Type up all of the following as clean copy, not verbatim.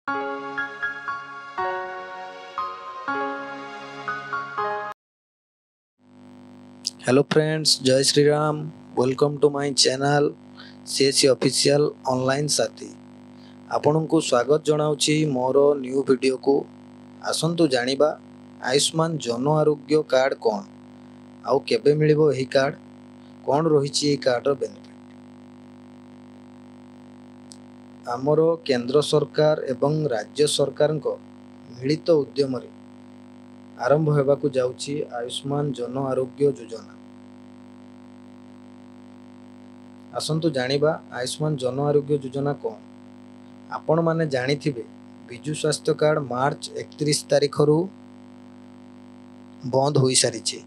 Hello friends, जय Shri Ram. Welcome to my channel CSC official online साथी। आपनकु स्वागत जनाउछि मोर न्यू वीडियो को। आसंतु जानिबा आयुष्मान जन आरोग्य कार्ड कोन आउ केबे मिलिबो। एही कार्ड कोन रहिछि, एही कार्ड रो बेनिफिट आमर केंद्र सरकार एवं राज्य सरकार मिलित उद्यम रे आरंभ हेबाकु जाउछि आयुष्मान जन आरोग्य योजना। आसंतु जानिबा आयुष्मान जन आरोग्य योजना कौन। आपण माने जानिथिबे विजु स्वास्थ्य कार्ड मार्च 31 तारिख रु बंद होई सारिछि।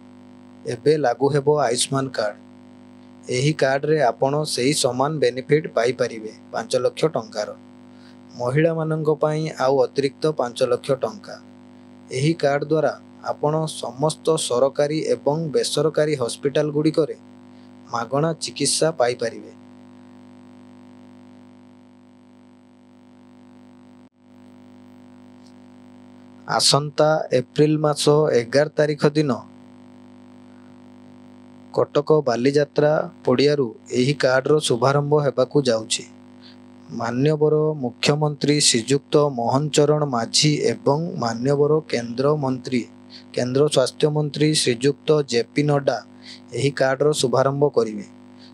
एबे लागू हेबो आयुष्मान कार्ड। एही कार्ड रे आपण सही समान बेनिफिट पाई परिबे। 5 लाख टंकार महिला माननक पई आउ अतिरिक्त 5 लाख टंका। एही कार्ड द्वारा आपण समस्त सरकारी एवं बेसरकारी हॉस्पिटल गुडी करे मागणा चिकित्सा पाई परिबे। आसंता एप्रिल मास 11 तारिख दिन कटक बालीजात्रा पड़ियारू एही कार्ड रो शुभारंभ हेबाकु जाउछि। मान्यवर मुख्यमंत्री श्रीयुक्त मोहन चरण माझी एवं मान्यवर केंद्र स्वास्थ्य मंत्री श्रीयुक्त जेपी नड्डा एही कार्ड रो शुभारंभ करिवे।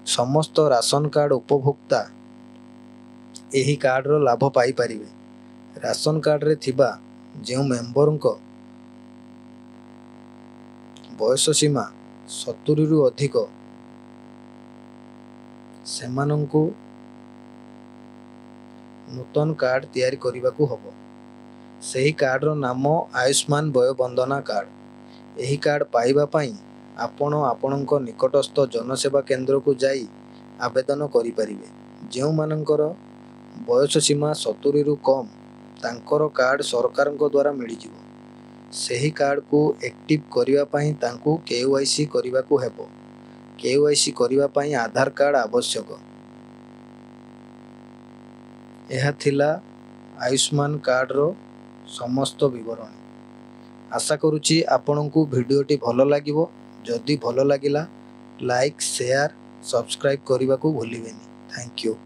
समस्त राशन कार्ड उपभोक्ता एही कार्ड रो लाभ पाई परिवे। राशन कार्ड रे थिबा जेउ मेंबरक बयस सीमा 70 रु अधिक सेमानंकु नूतन कार्ड तैयारी करिबाकू हबो। सही कार्ड रो नाम आयुष्मान वय वंदना कार्ड। एही कार्ड पाइबा पई आपण आपणक निकटस्थ जनसेवा केंद्र को जाई आवेदन करि परिबे। जेउ मानकर बयस सीमा 70 रु कम तांकर कार्ड सरकारक द्वारा मिली जिवो। सही कार्ड को एक्टिव करिवा पई तांकू केवाईसी करिबाकू हेबो। केवाईसी करिवा पई आधार कार्ड आवश्यक। यह थिला आयुष्मान कार्ड रो समस्त विवरण। आशा करूची आपनकू वीडियोटी भलो लागिवो। जदि भलो लागिला लाइक शेयर सब्सक्राइब करिबाकू भूलिबेनी। Thank you.